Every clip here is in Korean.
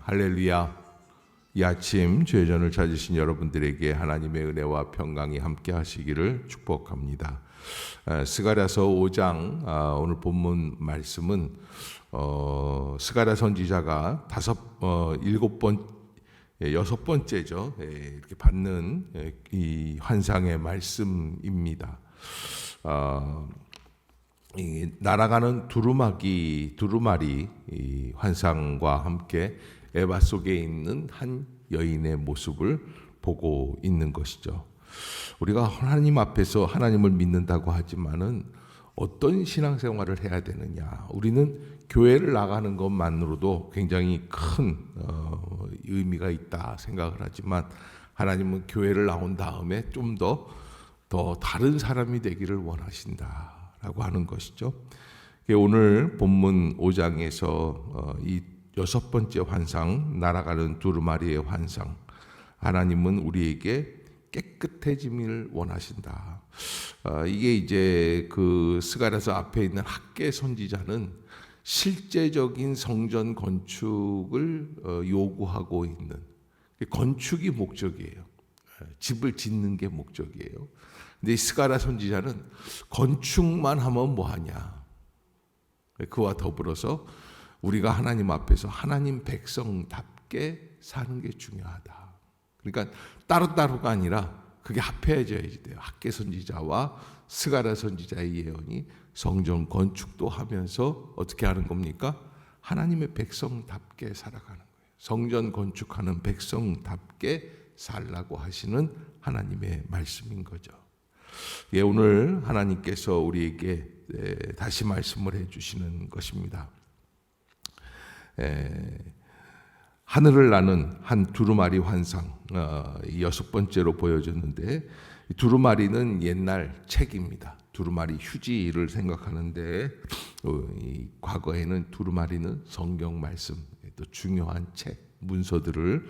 할렐루야. 이 아침 죄전을 찾으신 여러분들에게 하나님의 은혜와 평강이 함께 하시기를 축복합니다. 스가랴서 5장 오늘 본문 말씀은 스가랴 선지자가 여섯 번째죠. 이렇게 받는 이 환상의 말씀입니다. 이 날아가는 두루마리 이 환상과 함께 에바 속에 있는 한 여인의 모습을 보고 있는 것이죠. 우리가 하나님 앞에서 하나님을 믿는다고 하지만은 어떤 신앙생활을 해야 되느냐? 우리는 교회를 나가는 것만으로도 굉장히 큰 의미가 있다 생각을 하지만 하나님은 교회를 나온 다음에 좀 더 다른 사람이 되기를 원하신다라고 하는 것이죠. 오늘 본문 5장에서 이 여섯 번째 환상, 날아가는 두루마리의 환상, 하나님은 우리에게 깨끗해짐을 원하신다. 이게 이제 그 스가랴서 앞에 있는 학개 선지자는 실제적인 성전 건축을 요구하고 있는, 건축이 목적이에요. 집을 짓는 게 목적이에요. 근데 이 스가랴 선지자는 건축만 하면 뭐하냐? 그와 더불어서 우리가 하나님 앞에서 하나님 백성답게 사는 게 중요하다. 그러니까 따로따로가 아니라 그게 합해져야 돼요. 학개 선지자와 스가랴 선지자의 예언이 성전 건축도 하면서 어떻게 하는 겁니까? 하나님의 백성답게 살아가는 거예요. 성전 건축하는 백성답게 살라고 하시는 하나님의 말씀인 거죠. 오늘 하나님께서 우리에게 다시 말씀을 해주시는 것입니다. 하늘을 나는 한 두루마리 환상, 여섯 번째로 보여졌는데, 두루마리는 옛날 책입니다. 두루마리 휴지를 생각하는데 이 과거에는 두루마리는 성경 말씀, 또 중요한 책, 문서들을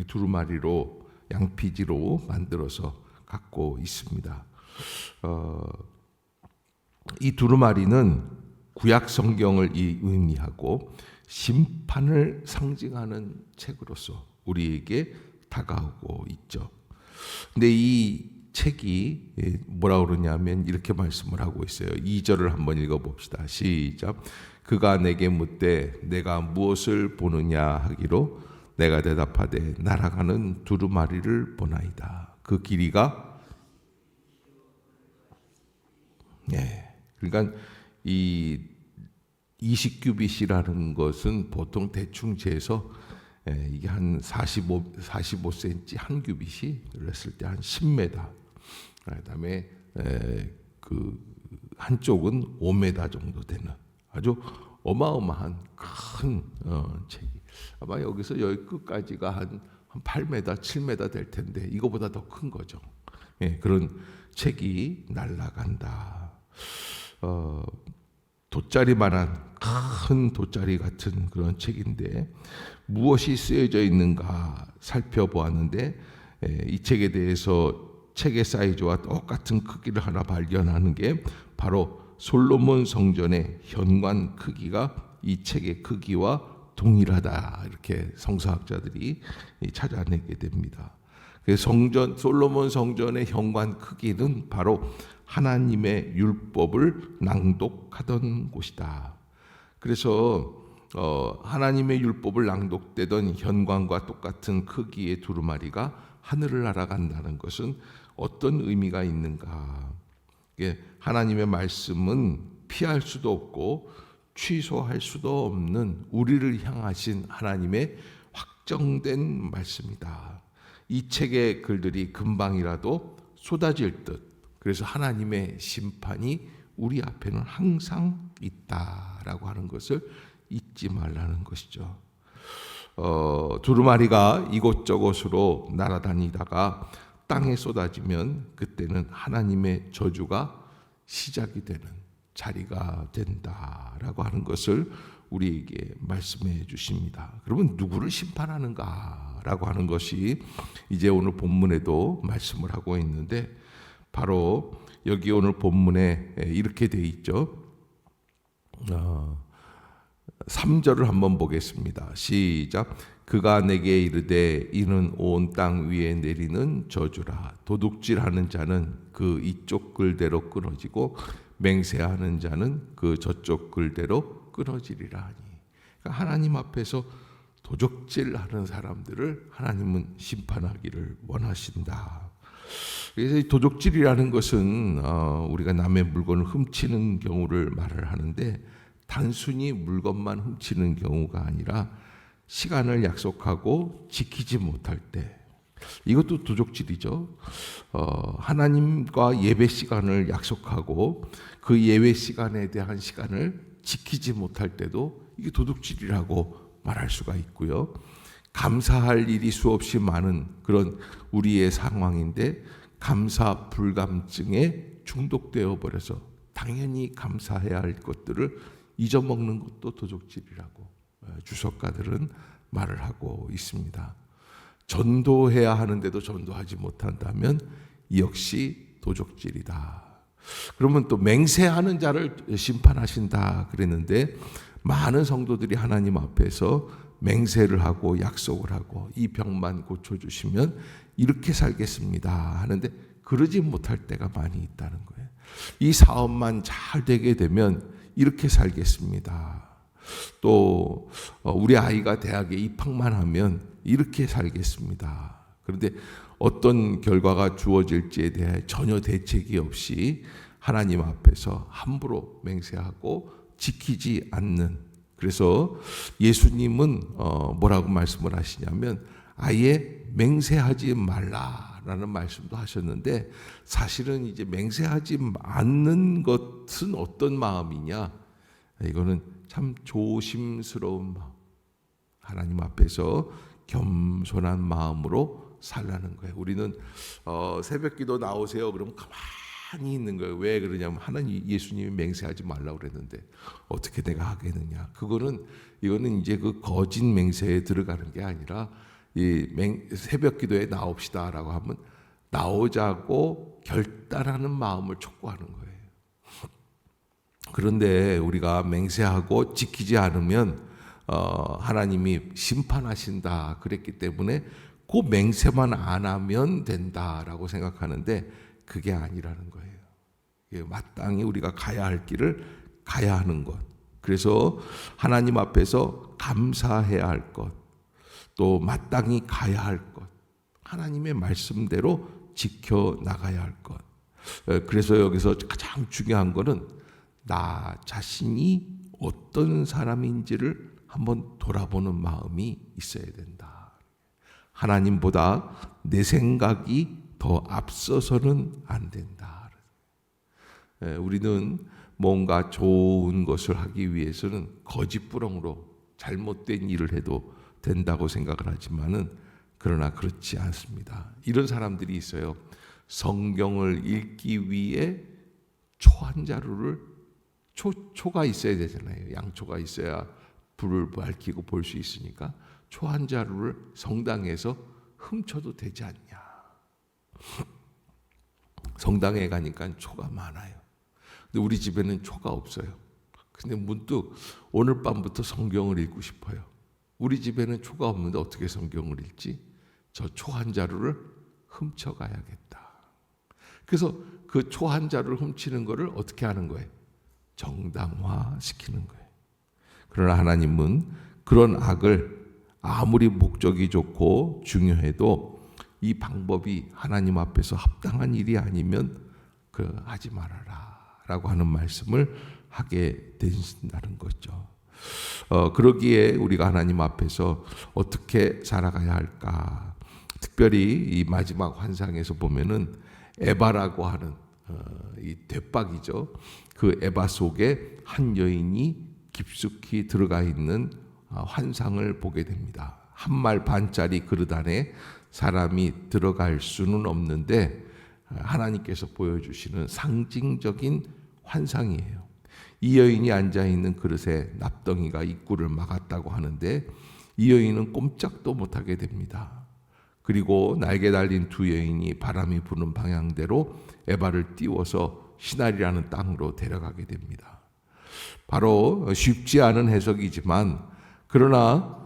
두루마리로 양피지로 만들어서 갖고 있습니다. 이 두루마리는 구약 성경을 의미하고 심판을 상징하는 책으로서 우리에게 다가오고 있죠. 근데 이 책이 뭐라고 그러냐면 이렇게 말씀을 하고 있어요. 2절을 한번 읽어봅시다. 시작. 그가 내게 묻되 내가 무엇을 보느냐 하기로 내가 대답하되 날아가는 두루마리를 보나이다. 그 길이가 그러니까 이 20규빗이라는 것은 보통 대충 재서 이게 한 45cm 한 규빗이 그랬을 때 한 10m. 그다음에 그 한쪽은 5m 정도 되는 아주 어마어마한 큰 책이 아마 여기서 여기 끝까지가 한 8m, 7m 될 텐데 이거보다 더 큰 거죠. 그런 책이 날아간다. 돗자리만한 큰 돗자리 같은 그런 책인데 무엇이 쓰여져 있는가 살펴보았는데 이 책에 대해서 책의 사이즈와 똑같은 크기를 하나 발견하는 게 바로 솔로몬 성전의 현관 크기가 이 책의 크기와 동일하다, 이렇게 성서학자들이 찾아내게 됩니다. 솔로몬 성전의 현관 크기는 바로 하나님의 율법을 낭독하던 곳이다. 그래서 하나님의 율법을 낭독되던 현관과 똑같은 크기의 두루마리가 하늘을 날아간다는 것은 어떤 의미가 있는가? 하나님의 말씀은 피할 수도 없고 취소할 수도 없는 우리를 향하신 하나님의 확정된 말씀이다. 이 책의 글들이 금방이라도 쏟아질 듯, 그래서 하나님의 심판이 우리 앞에는 항상 있다라고 하는 것을 잊지 말라는 것이죠. 두루마리가 이곳저곳으로 날아다니다가 땅에 쏟아지면 그때는 하나님의 저주가 시작이 되는 자리가 된다라고 하는 것을 우리에게 말씀해 주십니다. 그러면 누구를 심판하는가라고 하는 것이 이제 오늘 본문에도 말씀을 하고 있는데, 바로 여기 오늘 본문에 이렇게 돼 있죠. 3절을 한번 보겠습니다. 시작. 그가 내게 이르되 이는 온 땅 위에 내리는 저주라. 도둑질하는 자는 그 이쪽 글대로 끊어지고 맹세하는 자는 그 저쪽 글대로 끊어지리라 하니. 그러니까 하나님 앞에서 도적질하는 사람들을 하나님은 심판하기를 원하신다. 그래서 이 도적질이라는 것은 우리가 남의 물건을 훔치는 경우를 말을 하는데, 단순히 물건만 훔치는 경우가 아니라 시간을 약속하고 지키지 못할 때, 이것도 도적질이죠. 하나님과 예배 시간을 약속하고 그 예배 시간에 대한 시간을 지키지 못할 때도 이게 도둑질이라고 말할 수가 있고요. 감사할 일이 수없이 많은 그런 우리의 상황인데 감사 불감증에 중독되어 버려서 당연히 감사해야 할 것들을 잊어먹는 것도 도둑질이라고 주석가들은 말을 하고 있습니다. 전도해야 하는데도 전도하지 못한다면 역시 도적질이다. 그러면 또 맹세하는 자를 심판하신다 그랬는데, 많은 성도들이 하나님 앞에서 맹세를 하고 약속을 하고 이 병만 고쳐주시면 이렇게 살겠습니다 하는데 그러지 못할 때가 많이 있다는 거예요. 이 사업만 잘 되게 되면 이렇게 살겠습니다. 또 우리 아이가 대학에 입학만 하면 이렇게 살겠습니다. 그런데 어떤 결과가 주어질지에 대해 전혀 대책이 없이 하나님 앞에서 함부로 맹세하고 지키지 않는, 그래서 예수님은 뭐라고 말씀을 하시냐면 아예 맹세하지 말라라는 말씀도 하셨는데, 사실은 이제 맹세하지 않는 것은 어떤 마음이냐, 이거는 참 조심스러운 마음, 하나님 앞에서 겸손한 마음으로 살라는 거예요. 우리는 새벽기도 나오세요 그러면 가만히 있는 거예요. 왜 그러냐면 하나님, 예수님이 맹세하지 말라고 그랬는데 어떻게 내가 하겠느냐. 이거는 이제 그 거짓 맹세에 들어가는 게 아니라 새벽기도에 나옵시다라고 하면 나오자고 결단하는 마음을 촉구하는 거예요. 그런데 우리가 맹세하고 지키지 않으면 하나님이 심판하신다 그랬기 때문에 그 맹세만 안 하면 된다라고 생각하는데 그게 아니라는 거예요. 마땅히 우리가 가야 할 길을 가야 하는 것, 그래서 하나님 앞에서 감사해야 할 것, 또 마땅히 가야 할 것, 하나님의 말씀대로 지켜나가야 할 것. 그래서 여기서 가장 중요한 거는 나 자신이 어떤 사람인지를 한번 돌아보는 마음이 있어야 된다. 하나님보다 내 생각이 더 앞서서는 안 된다. 우리는 뭔가 좋은 것을 하기 위해서는 거짓부렁으로 잘못된 일을 해도 된다고 생각을 하지만은, 그러나 그렇지 않습니다. 이런 사람들이 있어요. 성경을 읽기 위해 초 한 자루를 초가 있어야 되잖아요. 양초가 있어야 불을 밝히고 볼 수 있으니까 초 한 자루를 성당에서 훔쳐도 되지 않냐. 성당에 가니까 초가 많아요. 근데 우리 집에는 초가 없어요. 근데 문득 오늘 밤부터 성경을 읽고 싶어요. 우리 집에는 초가 없는데 어떻게 성경을 읽지? 저 초 한 자루를 훔쳐가야겠다. 그래서 그 초 한 자루를 훔치는 거를 어떻게 하는 거예요? 정당화시키는 거예요. 그러나 하나님은 그런 악을 아무리 목적이 좋고 중요해도 이 방법이 하나님 앞에서 합당한 일이 아니면 하지 말아라 라고 하는 말씀을 하게 되신다는 거죠. 그러기에 우리가 하나님 앞에서 어떻게 살아가야 할까? 특별히 이 마지막 환상에서 보면은 에바라고 하는 이 대박이죠. 그 에바 속에 한 여인이 깊숙이 들어가 있는 환상을 보게 됩니다. 한 말 반짜리 그릇 안에 사람이 들어갈 수는 없는데 하나님께서 보여주시는 상징적인 환상이에요. 이 여인이 앉아있는 그릇에 납덩이가 입구를 막았다고 하는데 이 여인은 꼼짝도 못하게 됩니다. 그리고 날개 달린 두 여인이 바람이 부는 방향대로 에바를 띄워서 시날이라는 땅으로 데려가게 됩니다. 바로 쉽지 않은 해석이지만, 그러나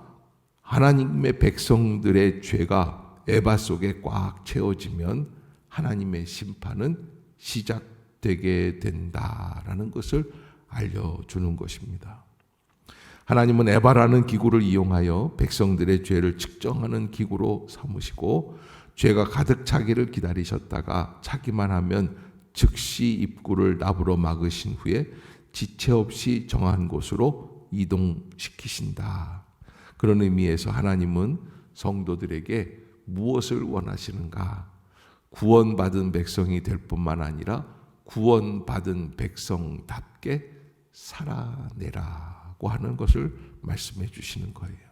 하나님의 백성들의 죄가 에바 속에 꽉 채워지면 하나님의 심판은 시작되게 된다라는 것을 알려주는 것입니다. 하나님은 에바라는 기구를 이용하여 백성들의 죄를 측정하는 기구로 삼으시고, 죄가 가득 차기를 기다리셨다가 차기만 하면 즉시 입구를 납으로 막으신 후에 지체 없이 정한 곳으로 이동시키신다. 그런 의미에서 하나님은 성도들에게 무엇을 원하시는가? 구원받은 백성이 될 뿐만 아니라 구원받은 백성답게 살아내라고 하는 것을 말씀해 주시는 거예요.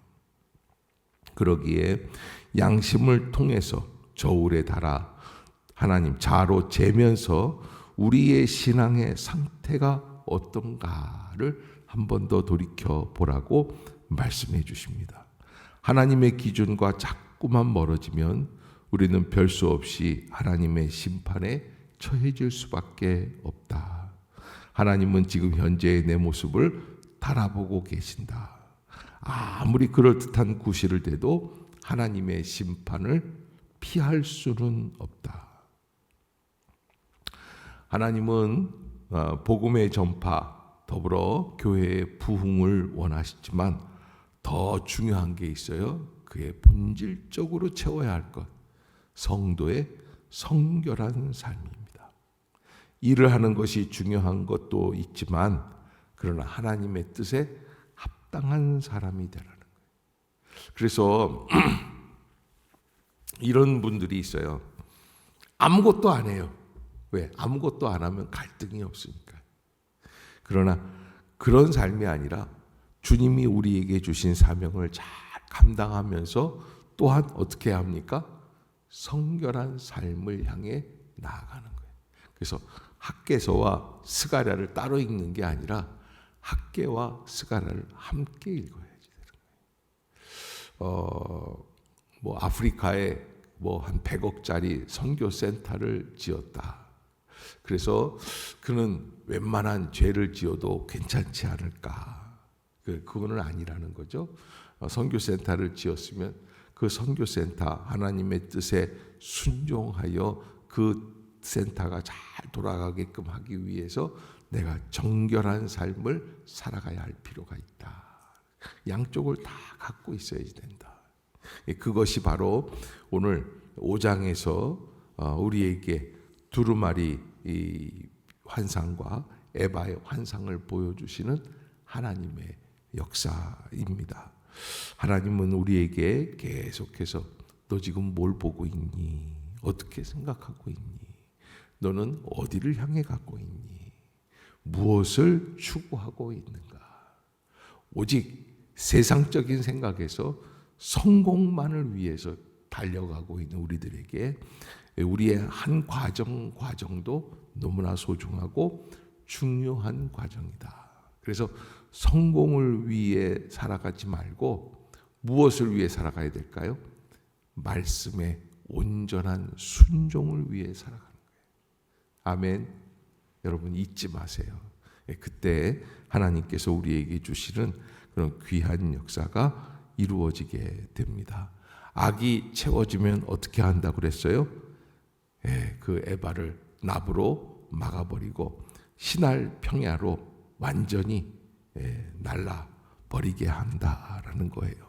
그러기에 양심을 통해서 저울에 달아 하나님 자로 재면서 우리의 신앙의 상태가 어떤가를 한 번 더 돌이켜 보라고 말씀해 주십니다. 하나님의 기준과 자꾸만 멀어지면 우리는 별 수 없이 하나님의 심판에 처해질 수밖에 없다. 하나님은 지금 현재의 내 모습을 달아보고 계신다. 아무리 그럴듯한 구실을 대도 하나님의 심판을 피할 수는 없다. 하나님은 복음의 전파, 더불어 교회의 부흥을 원하시지만 더 중요한 게 있어요. 그의 본질적으로 채워야 할 것, 성도의 성결한 삶입니다. 일을 하는 것이 중요한 것도 있지만, 그러나 하나님의 뜻에 합당한 사람이 되라는 거예요. 그래서 이런 분들이 있어요. 아무것도 안 해요. 왜? 아무것도 안 하면 갈등이 없으니까. 그러나 그런 삶이 아니라 주님이 우리에게 주신 사명을 잘 감당하면서 또한 어떻게 합니까? 성결한 삶을 향해 나아가는 거예요. 그래서 학개서와 스가랴를 따로 읽는 게 아니라 학개와 스가랴를 함께 읽어야지 되는 거예요. 아프리카에 한 100억짜리 선교센터를 지었다. 그래서 그는 웬만한 죄를 지어도 괜찮지 않을까? 그거는 아니라는 거죠. 선교센터를 지었으면 그 선교센터 하나님의 뜻에 순종하여 그 센터가 잘 돌아가게끔 하기 위해서 내가 정결한 삶을 살아가야 할 필요가 있다. 양쪽을 다 갖고 있어야지 된다. 그것이 바로 오늘 5장에서 우리에게 두루마리 환상과 에바의 환상을 보여주시는 하나님의 역사입니다. 하나님은 우리에게 계속해서 너 지금 뭘 보고 있니? 어떻게 생각하고 있니? 너는 어디를 향해 가고 있니? 무엇을 추구하고 있는가? 오직 세상적인 생각에서 성공만을 위해서 달려가고 있는 우리들에게 우리의 한 과정도 너무나 소중하고 중요한 과정이다. 그래서 성공을 위해 살아가지 말고 무엇을 위해 살아가야 될까요? 말씀의 온전한 순종을 위해 살아가는 거예요. 아멘. 여러분 잊지 마세요. 그때 하나님께서 우리에게 주시는 그런 귀한 역사가 이루어지게 됩니다. 악이 채워지면 어떻게 한다고 그랬어요? 그 에바를 납으로 막아버리고 신할 평야로 완전히 날라버리게 한다라는 거예요.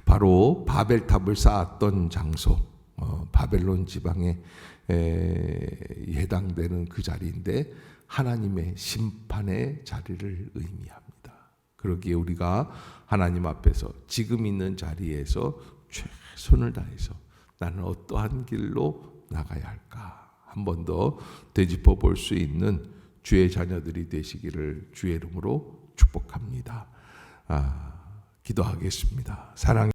바로 바벨탑을 쌓았던 장소, 바벨론 지방에 해당되는 그 자리인데 하나님의 심판의 자리를 의미합니다. 그러기에 우리가 하나님 앞에서 지금 있는 자리에서 최선을 다해서 나는 어떠한 길로 나가야 할까 한 번 더 되짚어 볼 수 있는 주의 자녀들이 되시기를 주의 이름으로 축복합니다. 기도하겠습니다. 사랑의